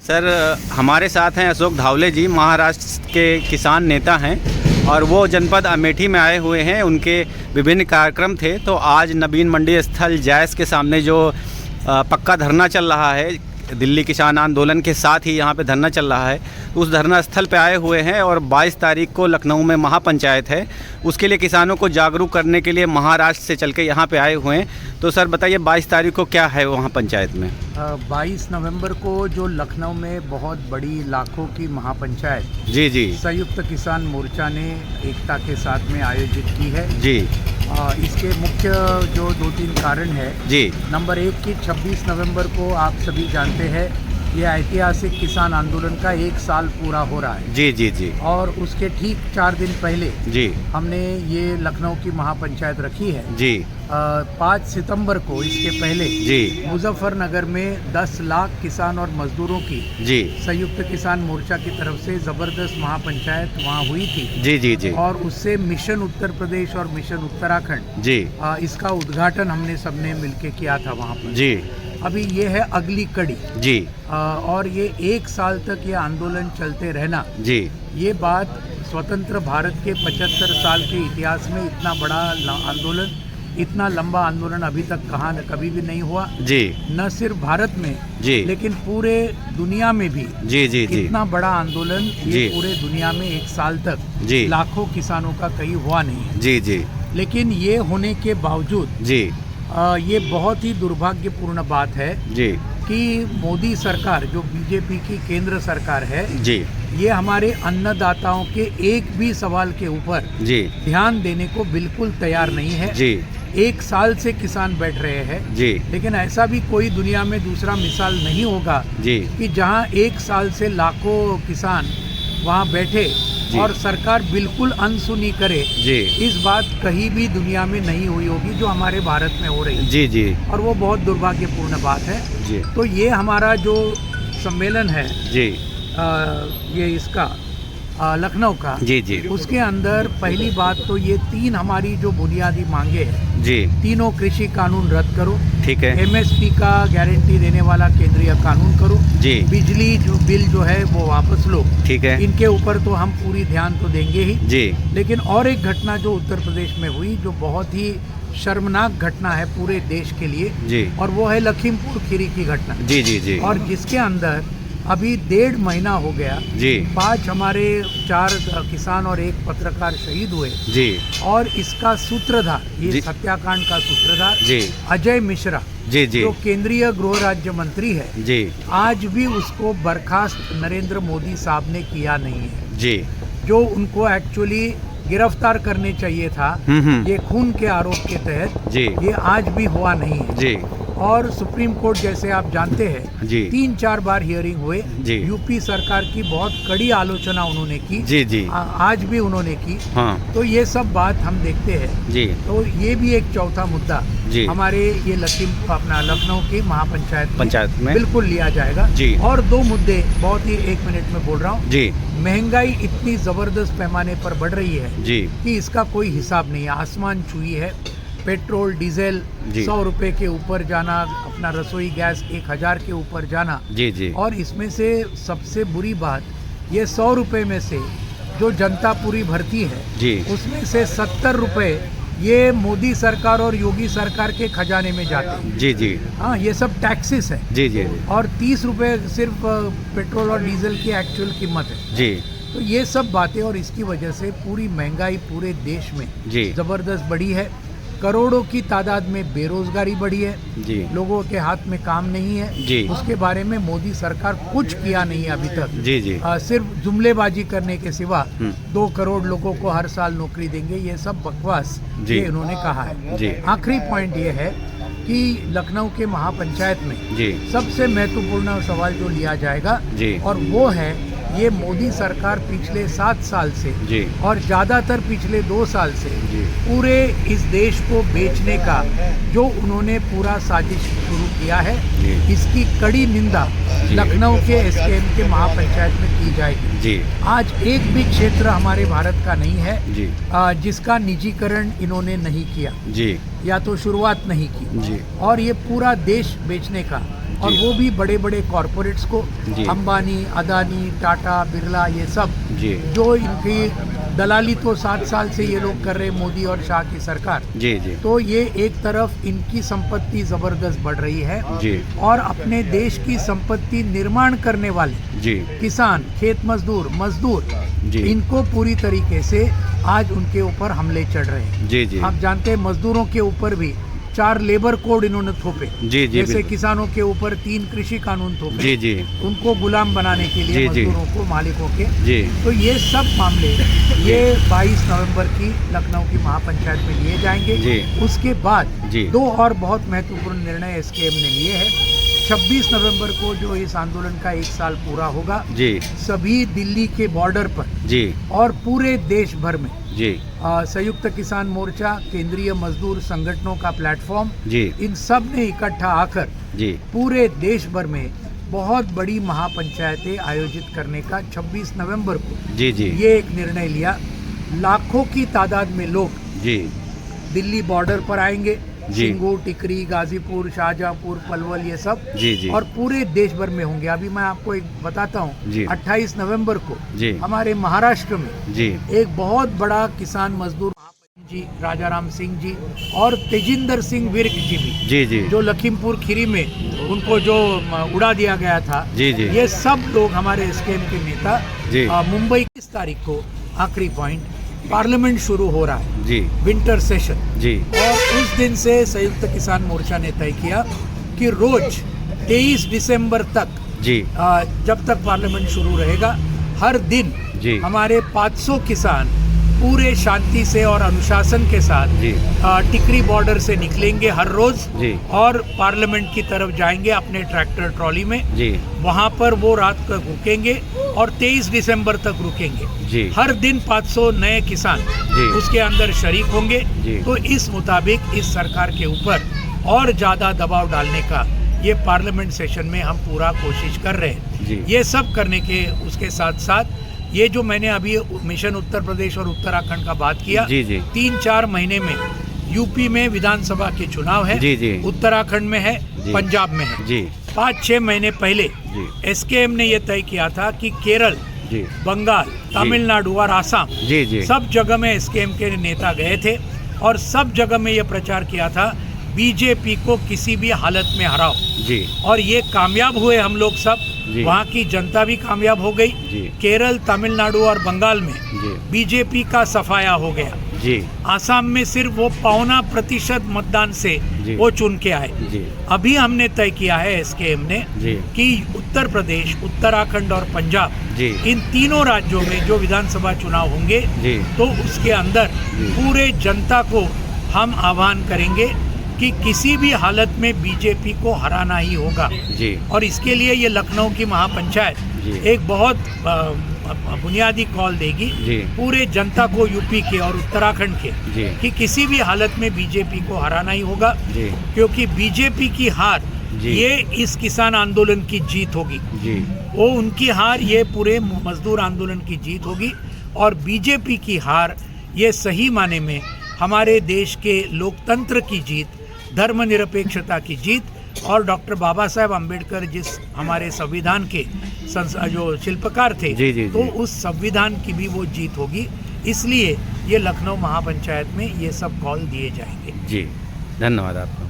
Sir हमारे साथ हैं अशोक धावले जी, महाराष्ट्र के किसान नेता हैं और वो जनपद अमेठी में आए हुए हैं। उनके विभिन्न कार्यक्रम थे। तो आज नवीन मंडी स्थल जायस के सामने जो पक्का धरना चल रहा है, दिल्ली किसान आंदोलन के साथ ही यहाँ पे धरना चल रहा है, उस धरना स्थल पे आए हुए हैं। और 22 तारीख को लखनऊ में महापंचायत है, उसके लिए किसानों को जागरूक करने के लिए महाराष्ट्र से चल के यहाँ पे आए हुए हैं। तो सर बताइए 22 तारीख को क्या है वहाँ पंचायत में? 22 नवंबर को जो लखनऊ में बहुत बड़ी लाखों की महापंचायत जी जी संयुक्त किसान मोर्चा ने एकता के साथ में आयोजित की है जी। इसके मुख्य जो 2-3 कारण है जी। नंबर 1 कि 26 नवंबर को आप सभी जानते हैं ये ऐतिहासिक किसान आंदोलन का 1 साल पूरा हो रहा है। जी जी जी। और उसके ठीक 4 दिन पहले जी हमने ये लखनऊ की महापंचायत रखी है। जी। 5 सितंबर को इसके पहले जी मुजफ्फरनगर में 10 लाख किसान और मजदूरों की जी संयुक्त किसान मोर्चा की तरफ से जबरदस्त महापंचायत वहाँ हुई थी। जी जी जी। और उससे मिशन उत्तर प्रदेश और मिशन उत्तराखंड जी इसका उद्घाटन हमने सबने मिलके किया था वहाँ पर। जी। अभी ये है अगली कड़ी जी। और ये 1 साल तक ये आंदोलन चलते रहना, जी। ये बात स्वतंत्र भारत के 75 साल के इतिहास में इतना बड़ा आंदोलन, इतना लंबा आंदोलन अभी तक कहाँ कभी भी नहीं हुआ। जी। न सिर्फ भारत में जी लेकिन पूरे दुनिया में भी जी जी जी इतना बड़ा आंदोलन ये जी पूरे दुनिया में 1 साल तक जी लाखों किसानों का कहीं हुआ नहीं है। जी जी लेकिन ये होने के बावजूद जी ये बहुत ही दुर्भाग्यपूर्ण बात है जी कि मोदी सरकार जो बीजेपी की केंद्र सरकार है, जी ये हमारे अन्नदाताओं के एक भी सवाल के ऊपर जी ध्यान देने को बिल्कुल तैयार नहीं है। जी 1 साल से किसान बैठ रहे हैं जी। लेकिन ऐसा भी कोई दुनिया में दूसरा मिसाल नहीं होगा जी कि जहां 1 साल से लाखों किसान वहां बैठे और सरकार बिल्कुल अनसुनी करे। जी। इस बात कहीं भी दुनिया में नहीं हुई होगी जो हमारे भारत में हो रही है। जी जी। और वो बहुत दुर्भाग्यपूर्ण बात है। जी। तो ये हमारा जो सम्मेलन है जी ये इसका लखनऊ का, जी जी उसके अंदर पहली बात तो ये 3 हमारी जो बुनियादी मांगे हैं जी। तीनों कृषि कानून रद्द करो, ठीक है। MSP का गारंटी देने वाला केंद्रीय कानून करो, जी। बिजली जो बिल जो है वो वापस लो, ठीक है। इनके ऊपर तो हम पूरी ध्यान तो देंगे ही। जी। लेकिन और एक घटना जो उत्तर प्रदेश में हुई जो बहुत ही शर्मनाक घटना है पूरे देश के लिए, जी। और वो है लखीमपुर खीरी की घटना। जी जी जी। और जिसके अंदर अभी 1.5 महीना हो गया। जी। 5 हमारे 4 किसान और 1 पत्रकार शहीद हुए। जी। और इसका सूत्रधार, ये जी। हत्याकांड का सूत्रधार जी। अजय मिश्रा, जी जी जो केंद्रीय गृह राज्य मंत्री है, जी। आज भी उसको बर्खास्त नरेंद्र मोदी साहब ने किया नहीं है। जी। जो उनको एक्चुअली गिरफ्तार करने चाहिए था ये खून के आरोप के तहत, जी। ये आज भी हुआ नहीं है। जी। और सुप्रीम कोर्ट जैसे आप जानते हैं जी। 3-4 बार हियरिंग हुए। जी। यूपी सरकार की बहुत कड़ी आलोचना उन्होंने की। जी जी। आज भी उन्होंने की। हाँ। तो ये सब बात हम देखते हैं। जी। तो ये भी एक चौथा मुद्दा जी। हमारे ये लखनऊ की पंचायत में बिल्कुल लिया जाएगा। जी। और 2 मुद्दे बहुत ही 1 मिनट में बोल रहा हूँ। जी। महंगाई इतनी जबरदस्त पैमाने पर बढ़ रही है जी। कि इसका कोई हिसाब नहीं है, आसमान छुई है। पेट्रोल डीजल 100 रुपए के ऊपर जाना, अपना रसोई गैस 1000 के ऊपर जाना। जी जी। और इसमें से सबसे बुरी बात ये 100 रुपए में से जो जनता पूरी भरती है जी। उसमें से 70 रुपए ये मोदी सरकार और योगी सरकार के खजाने में जाते हैं। जी जी। हाँ, ये सब टैक्सेस है। जी जी। और 30 रुपए सिर्फ पेट्रोल और डीजल की एक्चुअल कीमत है। जी। तो ये सब बातें, और इसकी वजह से पूरी महंगाई पूरे देश में जी। जबरदस्त बढ़ी है। करोड़ों की तादाद में बेरोजगारी बढ़ी है। जी। लोगों के हाथ में काम नहीं है। जी। उसके बारे में मोदी सरकार कुछ किया नहीं है अभी तक। जी जी। सिर्फ जुमलेबाजी करने के सिवा 2 करोड़ लोगों को हर साल नौकरी देंगे, ये सब बकवास ये इन्होंने कहा है। जी। आखिरी पॉइंट ये है कि लखनऊ के महापंचायत में जी। सबसे महत्वपूर्ण सवाल जो लिया जाएगा जी। और वो है ये मोदी सरकार पिछले 7 साल से जी। और ज़्यादातर पिछले 2 साल से जी। पूरे इस देश को बेचने का जो उन्होंने पूरा साजिश शुरू किया है, जी। इसकी कड़ी निंदा लखनऊ के SKM के महापंचायत में की जाएगी। जी। आज एक भी क्षेत्र हमारे भारत का नहीं है जी। जिसका निजीकरण इन्होंने नहीं किया जी। या तो शुरुआत नहीं की। जी। और ये पूरा देश बेचने का और जी। वो भी बड़े बड़े कॉरपोरेट्स को, जी। अंबानी, अदानी, टाटा, बिरला, ये सब जी जो इनकी दलाली तो 7 साल से ये लोग कर रहे हैं, मोदी और शाह की सरकार। जी जी तो ये एक तरफ इनकी संपत्ति ज़बरदस्त बढ़ रही है जी और अपने देश की संपत्ति निर्माण करने वाले जी किसान, खेत मजदूर, जी। इनको पूरी तरीके से आज उनके ऊपर हमले चढ़ रहे हैं। जी जी आप जानते हैं मजदूरों के ऊपर भी 4 लेबर कोड इन्होंने थोपे। जी जी जैसे बिल्कुल। किसानों के ऊपर 3 कृषि कानून थोपे, जी जी उनको गुलाम बनाने के लिए जी, जी। मजदूरों को, मालिकों के। जी तो ये सब मामले ये 22 नवंबर की लखनऊ की महापंचायत में लिए जाएंगे। जी। उसके बाद जी। 2 और बहुत महत्वपूर्ण निर्णय एसकेएम ने लिए हैं। 26 नवंबर को जो इस आंदोलन का 1 साल पूरा होगा, जी सभी दिल्ली के बॉर्डर पर जी और पूरे देश भर में जी संयुक्त किसान मोर्चा, केंद्रीय मजदूर संगठनों का प्लेटफॉर्म, जी इन सब ने इकट्ठा आकर जी पूरे देश भर में बहुत बड़ी महापंचायतें आयोजित करने का 26 नवंबर को जी जी ये एक निर्णय लिया। लाखों की तादाद में लोग जी दिल्ली बॉर्डर पर आएंगे, जी। सिंगू, टिकरी, गाजीपुर, शाहजहांपुर, पलवल, ये सब, जी जी और पूरे देश भर में होंगे। अभी मैं आपको एक बताता हूँ, जी। 28 नवंबर को जी हमारे महाराष्ट्र में जी एक बहुत बड़ा किसान मजदूर जी, राजा राम सिंह जी और तेजिंदर सिंह विर्क जी भी, जी जी जो लखीमपुर खीरी में उनको जो उड़ा दिया गया था, जी जी ये सब लोग हमारे एसकेएम के नेता जी। मुंबई 30 तारीख को, आखिरी पॉइंट, पार्लियामेंट शुरू हो रहा है, जी विंटर सेशन, जी और उस दिन से संयुक्त किसान मोर्चा ने तय किया कि रोज 23 दिसंबर तक, जी जब तक पार्लियामेंट शुरू रहेगा, हर दिन जी हमारे 500 किसान पूरे शांति से और अनुशासन के साथ जी टिकरी बॉर्डर से निकलेंगे हर रोज जी और पार्लियामेंट की तरफ जाएंगे अपने ट्रैक्टर ट्रॉली में। जी वहां पर वो रात तक रुकेंगे और 23 दिसंबर तक रुकेंगे। जी हर दिन 500 नए किसान जी उसके अंदर शरीक होंगे। जी। तो इस मुताबिक इस सरकार के ऊपर और ज़्यादा दबाव डालने का ये पार्लियामेंट सेशन में हम पूरा कोशिश कर रहे हैं। जी। ये सब करने के उसके साथ साथ ये जो मैंने अभी मिशन उत्तर प्रदेश और उत्तराखंड का बात किया, जी जी 3-4 महीने में यूपी में विधानसभा के चुनाव है, जी जी उत्तराखंड में है, जी। पंजाब में है। जी 5-6 महीने पहले जी एसकेएम ने ये तय किया था कि केरल, जी बंगाल, तमिलनाडु और आसाम, जी जी सब जगह में एसकेएम के नेता गए थे और सब जगह में ये प्रचार किया था बीजेपी को किसी भी हालत में हराओ, जी और ये कामयाब हुए हम लोग सब। जी। वहाँ की जनता भी कामयाब हो गई। जी केरल, तमिलनाडु और बंगाल में जी बीजेपी का सफाया हो गया। जी आसाम में सिर्फ वो 0.25% मतदान से जी। वो चुन के आए। जी अभी हमने तय किया है एसकेएम ने जी कि उत्तर प्रदेश, उत्तराखंड और पंजाब, जी इन तीनों राज्यों में जो विधानसभा चुनाव होंगे, जी तो उसके अंदर जी। पूरे जनता को हम आह्वान करेंगे कि किसी भी हालत में बीजेपी को हराना ही होगा। जी और इसके लिए ये लखनऊ की महापंचायत जी। एक बहुत बुनियादी कॉल देगी जी। पूरे जनता को, यूपी के और उत्तराखंड के, जी कि किसी भी हालत में बीजेपी को हराना ही होगा, जी क्योंकि बीजेपी की हार जी। ये इस किसान आंदोलन की जीत होगी। जी वो उनकी हार ये पूरे मजदूर आंदोलन की जीत होगी, और बीजेपी की हार ये सही माने में हमारे देश के लोकतंत्र की जीत, धर्मनिरपेक्षता की जीत, और डॉक्टर बाबा साहेब अम्बेडकर जिस हमारे संविधान के जो शिल्पकार थे, जी, जी, तो जी। उस संविधान की भी वो जीत होगी। इसलिए ये लखनऊ महापंचायत में ये सब कॉल दिए जाएंगे। जी धन्यवाद आपका।